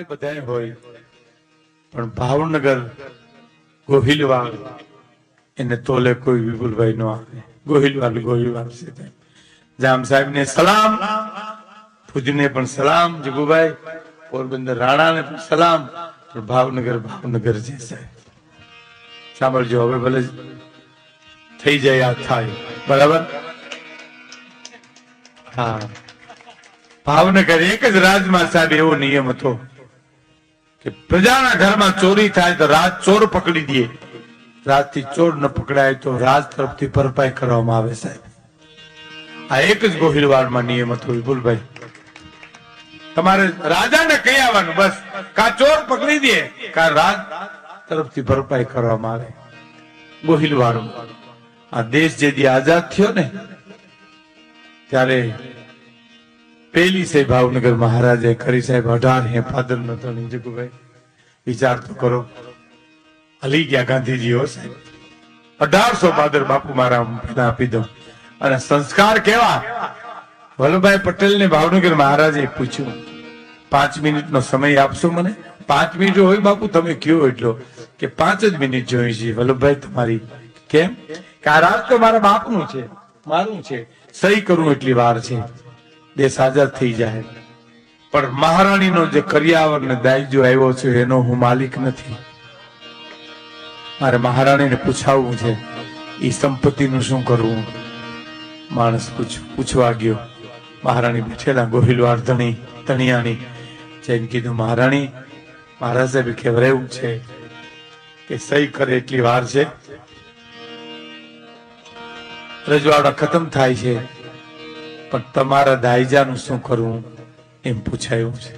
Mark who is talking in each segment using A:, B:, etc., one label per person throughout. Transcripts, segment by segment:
A: ભલે બધાય હોય પણ ભાવનગર ગોહિલવાડ એને તોલે કોઈ વિપુલભાઈ નો આવે. ગોહિલવાડ છે. જામ સાહેબ ને સલામ, ભુજને પણ સલામ, જગુભાઈ પોરબંદર રાણા ને પણ સલામ, પણ ભાવનગર છે સાહેબ. સાંભળજો, હવે ભલે થઈ જાય આ થાય બરાબર. હા, ભાવનગર એક જ રાજમાં સાહેબ એવો નિયમ હતો કે પ્રજાના ઘરમાં ચોરી થાય તો રાજ ચોર પકડી દે, રાજથી ચોર ન પકડાય તો રાજ તરફથી ભરપાઈ કરવામાં આવે સાહેબ. આ એક જ ગોહિલવાડમાં નિયમ હતો વિપુલભાઈ. તમારે રાજાને કહી આવવાનું, બસ કા ચોર પકડી દે કા રાજ તરફથી ભરપાઈ કરવામાં આવે. ગોહિલવાડમાં આ દેશ જે દી આઝાદ થયો ને ત્યારે પેલી છે ભાવનગર મહારાજે કરી સાહેબ 18 ભાદર નો ધણી. જગુભાઈ વિચાર તો કરો, હલી ગયા ગાંધીજીઓ સાહેબ. 1800 ભાદર બાપુ મારા પેલા આપી દઉં. અને સંસ્કાર કેવા! વલ્લભભાઈ પટેલ ને ભાવનગર મહારાજે પૂછ્યું 5 મિનિટનો સમય આપશો મને? 5 મિનિટ હોય બાપુ, તમે કયો એટલો? કે 5 જ મિનિટ જોઈ છે વલ્લભભાઈ તમારી. કેમ? કે આ રાજ તો મારા બાપનું છે, મારું છે, સહી કરું એટલી વાર છે, દેશ આઝાદ થઈ જાય. પણ મહારાણીનો જે કરિયાવર ને દાયજો આવ્યો છે એનો હું માલિક નથી. મારે મહારાણીને પૂછાવવું છે, એ સંપત્તિનું શું કરવું? માણસ પૂછવા ગયો. મહારાણી બેઠેલા ગોહિલવાડ ધણિયાણી જઈને કીધું, મહારાણી, મહારાજ સાહેબ કહેવાયું છે કે સહી કરે એટલી વાર છે, રજવાડા ખતમ થાય છે, પણ તમારા દાયજાનું શું કરવું એમ પૂછાયું છે.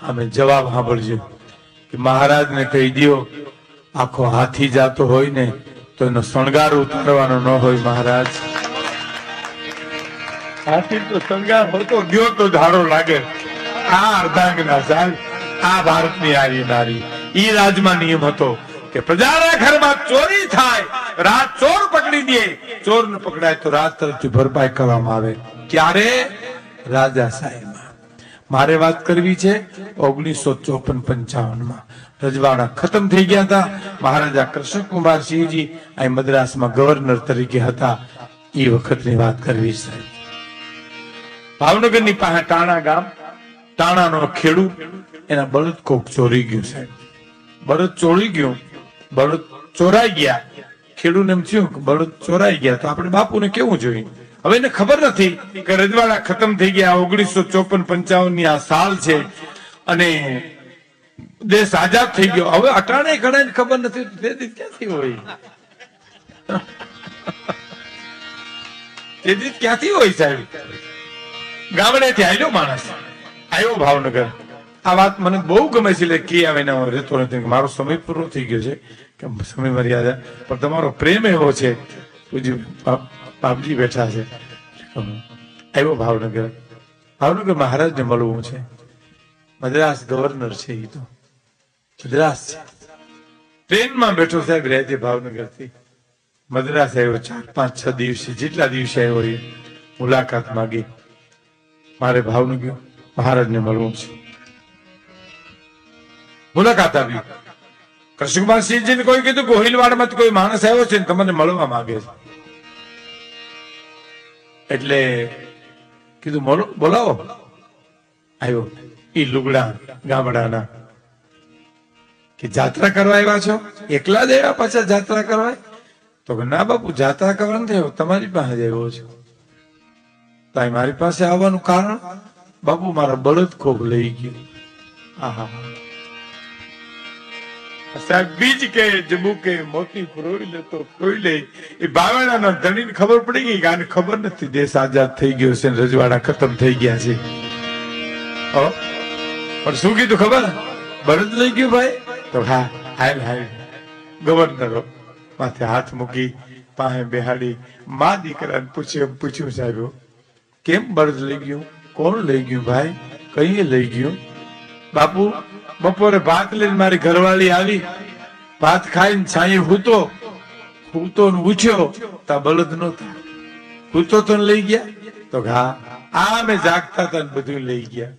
A: અમે જવાબ સાંભળજો કે મહારાજને કહી દો આખો હાથી જાતો હોય ને તો એનો શણગાર ઉતારવાનો ન હોય મહારાજ. હાથી તો શણગાર હોતો ગયો તો ધારો લાગે. આ અર્ધાંગના સાહેબ, આ ભારતની આરી નારી. ઈ રાજમાં નિયમ હતો કે પ્રજાના ઘરમાં ચોરી થાય, રાજ ચોર પકડી દે, ચોર ન પકડાય તો રાજ તરફથી ભરપાઈ કરવામાં આવે. ક્યારે? રાજા સાહેબમાં. મારે વાત કરવી છે 1954-55 રજવાડા ખતમ થઈ ગયા હતા. મહારાજા કૃષ્ણકુમાર સિંહજી અહીં મદ્રાસમાં ગવર્નર તરીકે હતા. એ વખતની વાત કરવી સાહેબ. ભાવનગરની પાસે ટાણા ગામ, ટાણાનો ખેડૂત, એના બળદ કોક ચોરી ગયું સાહેબ. બળદ ચોરી ગયું, બળદ ચોરાઈ ગયા. ખેડૂત એમ થયું કે બળદ ચોરાઈ ગયા તો આપણે બાપુને કેવું જોઈએ. હવે એને ખબર નથી કે રજવાડા ખતમ થઈ ગયા. 1954-55 ની આ સાલ છે અને દેશ આઝાદ થઈ ગયો. હવે અટાણે ઘણા ખબર નથી ક્યાંથી હોય, ક્યાંથી હોય સાહેબ. ગામડેથી આવ્યો માણસ, આવ્યો ભાવનગર. આ વાત મને બહુ ગમે છે, એટલે કે આવે ને રહેતો નથી. મારો સમય પૂરો થઈ ગયો છે કે સમય મર્યાદા, પણ તમારો પ્રેમ એવો છે. બાપજી બેઠા છે. આવ્યો ભાવનગર. ભાવનગર મહારાજને મળવું છે. મદ્રાસ ગવર્નર છે, એ તો મદ્રાસ છે. ટ્રેનમાં બેઠો સાહેબ, રહેજે ભાવનગર થી મદ્રાસ આવ્યો. 4-5-6 દિવસે, જેટલા દિવસે આવ્યો એ મુલાકાત માંગી. મારે ભાવનગર મહારાજને મળવું છે. મુલાકાત આવી. કૃષ્ણકુમાર સિંહજીને કોઈ કીધું ગોહિલવાડમાંથી કોઈ માણસ આવ્યો છે ને તમને મળવા માંગે છે. એટલે કીધું બોલાવો. આવ્યો. ઈ લુગડા ગામડાના. કે જાત્રા કરવા આવ્યા છો? એકલા જ આવ્યા પાછા જાત્રા કરવા? તો કે ના બાપુ, જાત્રા કરવા નથી આવ્યો, તમારી પાસે જ આવ્યો છું. મારી પાસે આવવાનું કારણ? બાપુ મારા બળદ કોક લઈ ગયું. આહા સાહેબ, બીજ કે જબુ કે મોતી ફરોઈ લે તો ફરોઈ લે. એ બાવળાના ધણીને ખબર પડી ગઈ કે આને ખબર નથી દેશ આઝાદ થઈ ગયો છે, રજવાડા ખતમ થઈ ગયા છે. પણ શું કીધું ખબર? બળદ લઈ ગયું ભાઈ. તો હા, હાલ ગવર્નરો માથે હાથ મૂકી, પાસે બેહાડી, મા દીકરાને પૂછ્યું સાહેબ કેમ બળદ લઈ ગયું? કોણ લઈ ગયું ભાઈ? કઈ લઈ ગયું? બાપુ બપોરે ભાત લઈને મારી ઘરવાળી આવી, ભાત ખાઈને છાંયે હૂતો ઉઠ્યો તા બળદ નહોતા. હૂતો તો લઈ ગયા? તો હા, આ અમે જાગતા હતા બધું લઈ ગયા.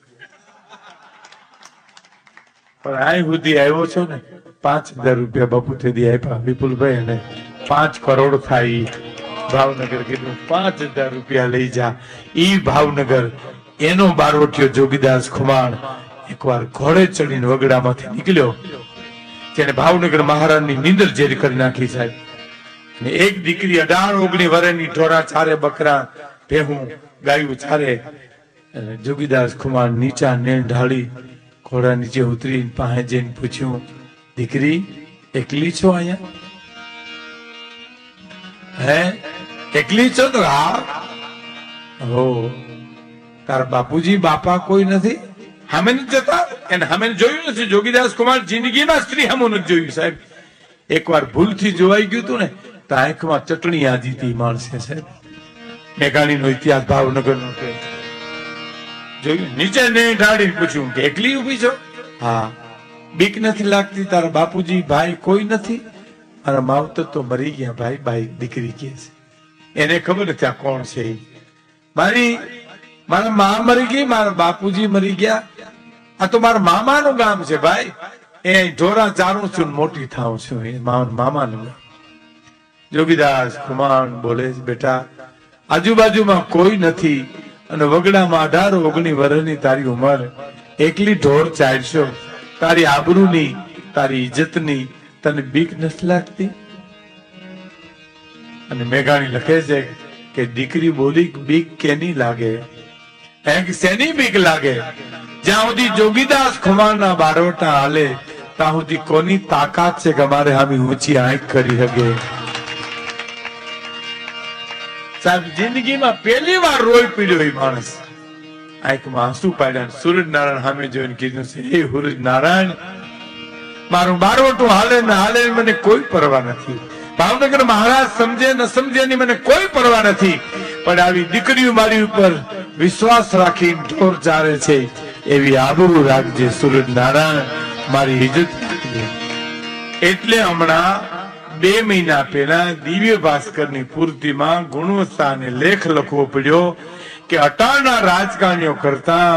A: પણ અહીં સુધી આવ્યો છો ને 5,000 રૂપિયા બાપુ તેથી આપ્યા વિપુલભાઈ અને 5 કરોડ થાય. ભાવનગર કીધું 5,000 રૂપિયા લઈ જા. ઈ ભાવનગર એનો બારવટીયો જોગીદાસ ખુમાણ એકવાર ઘોડે ચડીને વગડામાંથી નીકળ્યો. તેને ભાવનગર મહારાજની નીંદર ઝેરી કરી નાખી સાહેબ. અને એક દીકરી 18-19 વર્ષની ઢોરા ચારે, બકરા ભેહું ગાયું ચારે. જોગીદાસ ખુમાણ નીચા ને ઢાળી ઘોડા નીચે ઉતરી પાસે જઈને પૂછ્યું, દીકરી એકલી છો અહીંયા? હે એકલી છો? તો હા. હો તારા બાપુજી બાપા કોઈ નથી? હામે નથી જતા? એને હામે જોયું નથી? જોગીદાસ કુમાર જિંદગીમાં સ્ત્રી હામું નથી જોયું સાહેબ. એકવાર ભૂલથી જોવાઈ ગયું હતું ને તો આંખમાં ચટણી આજી હતી માણસે સાહેબ. મેઘાણીનો ઇતિહાસ ભાવનગરનો છે. જોયું નીચે ને ઢાળીને પૂછ્યું કે એકલી ઉભી છો? હા. બીક નથી લાગતી? તારા બાપુજી ભાઈ કોઈ નથી? મારા માવતર તો મરી ગયા ભાઈ. બાઈ દીકરી કે છે. એને ખબર નથી આ કોણ છે. મારા મા મરી ગઈ, મારા બાપુજી મરી ગયા. આ તો મારા મામાનું ગામ છે ભાઈ. એ ઢોરા ચારું છું, મોટી થાઉં છું. એ મામાનું ગામ. જોગીદાસ કુમાર બોલે છે, બેટા આજુબાજુમાં કોઈ નથી અને વગડામાં 18-19 વર્ષની તારી ઉંમર, એકલી ઢોર ચાલશો. તારી આબરૂની, તારી ઇજ્જતની તને બીક નથી લાગતી? અને મેઘાણી લખે છે કે દીકરી બોલી બીક કેની લાગે? શેની બીક લાગે? જ્યાં સુધી જોગીદાસ ખુમારના બારવટા હાલે ત્યાં સુધી કોની તાકાત છે કે અમારે હામી ઊંચી આંખ કરી શકે? સાહેબ જિંદગીમાં પહેલી વાર રોઈ પીડ્યો એ માણસ. આંખમાં આંસુ પાડ્યા. સૂર્યનારાયણ સામે જોઈને કીધું છે, હે સૂર્યનારાયણ, મારું બારવટું હાલે ને હાલે, મને કોઈ પરવા નથી. ભાવનગર મહારાજ સમજે ન સમજે એની મને કોઈ પરવા નથી. પણ આવી દીકરીઓ મારી ઉપર વિશ્વાસ રાખી ઢોર ચારે છે, એવી આબરૂ રાખજે સૂર્યનારાયણ, મારી ઇજ્જત રાખજે. એટલે હમણાં 2 મહિના પહેલા દિવ્ય ભાસ્કરની પૂર્તિમાં ગુણવત્તાને લેખ લખવો પડ્યો કે અટાણના રાજકારણીઓ કરતા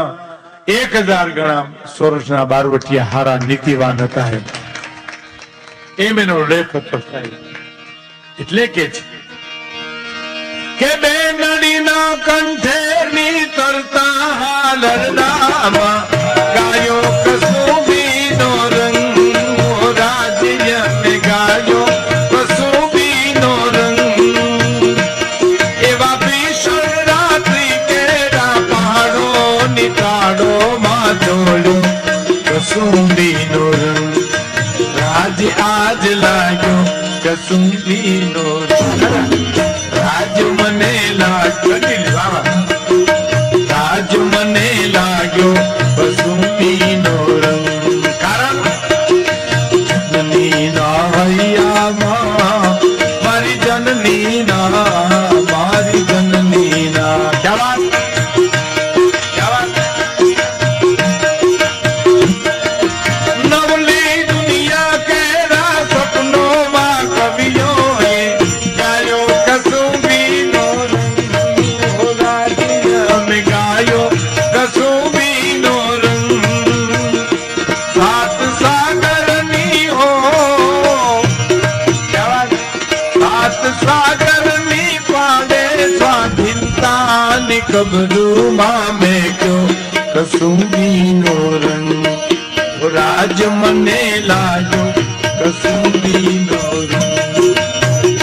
A: 1000 ગણા સોરઠના બારવટિયા હારા નીતિવાન હતા. એમ એનો લેખ હતો સાહેબ. એટલે કે બેનડીના કંઠે ની તરતા હાલરડામાં ગાયો કસુંબીનો રંગ, રાજ્ય મે ગાયો કસુંબીનો રંગ. એવા ભીષણ રાત્રિ કેરા પહાડો નિકાળો માં જોડ્યો કસુંબીનો રંગ. રાજ આજ લાગ્યો કસુંબીનો રંગ. રાજ મને લાગ્યો, રાજ મને લાગ્યો કસુંબીનો રંગ. કારણ જનની ના હૈયામાં મારી જનની ના, મારી જનની ના. ક્યાં વાત, નવલી દુનિયા કેરા સપનોમાં કવિઓએ ગાયો કસુંબીનો રંગ. અમે ગાયો કસુંબીનો રંગ. સાત સાગરની હો, સાત સાગરની પાડે સ્વાધીનતાની કબરૂમાં મેક્યો કસુંબીનો રંગ. રાજ મને લાગ્યો કસુંબીનો રંગ.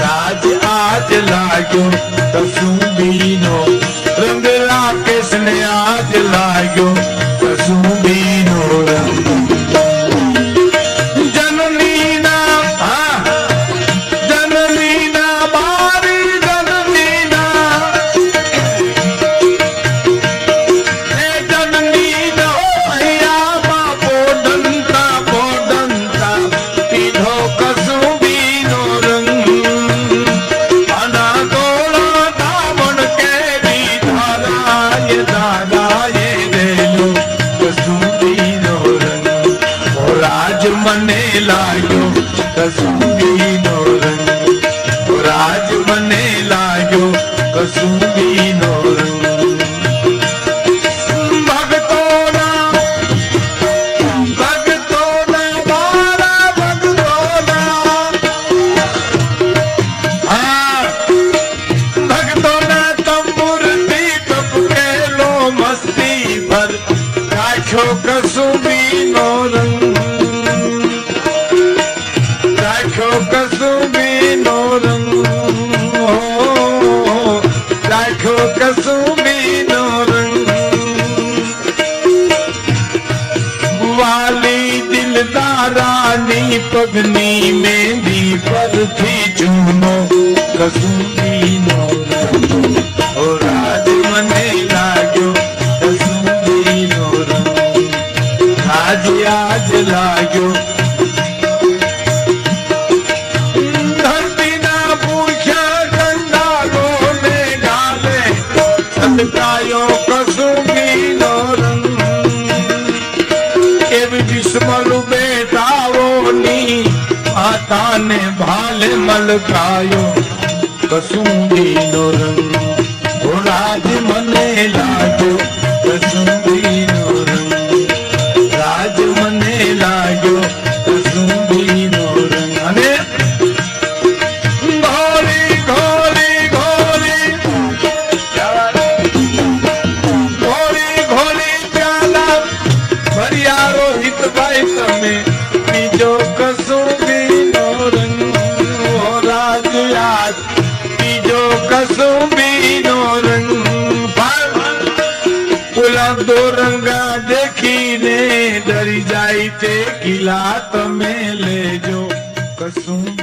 A: રાજ આજ લાગ્યો કસુંબીનો રંગ. રાકેશને આજ લાગ્યો કસુંબીનો રંગ. જનનીના, જનનીના, મારી જનનીના, એ જનનીના હૈયામાં પોડંતા પોડંતા પીધો કસુંબીનો રંગ. આના દોડા દામણ કેરી ધારાએ દાદાએ દેલો કસુંબીનો રંગ. ઓ રાજ મને લાગ્યો કસુંબીનો રંગ. ઓ રાજ મને લાગ્યો કસુંબીનો રંગ. ભક્તોના રાખ્યો કસુંબીનો રંગ, રાખ્યો કસુંબીનો રંગ, રાખ્યો કસુંબીનો રંગ. વાલી દિલદારાની પગની મેંદી પરથી જૂનો કસુંબીનો રંગ. ઓ રાજ મને લાગ્યો કસુંબીનો રંગ, આજ આજ લાગ્યો. ધરતીના પૂછ્યા ગંગારોને ગાલે છલકાયો કસુંબીનો રંગ. એવી બિસ્મલ બેટાઓની માતાને ભાલે મલકાયો કસુંબીનો રંગ. ઓ રાજ મને લાગ્યો કસુંબીનો રંગ, રાજ મને લાગ્યો કસુંબીનો રંગ. અને ઘોરી ઘોરી ઘોરી ઘોરી ઘોરી પ્યાલા ભર્યા રોહિતભાઈ તમે બીજો કસુંબીનો રંગ. ઓ રાજ યાદ બીજો કસુંબીનો રંગ. ગુલાબ દો રંગા દેખીને ડરી જાય તે કિલ્લા તમે લેજો કસુંબી.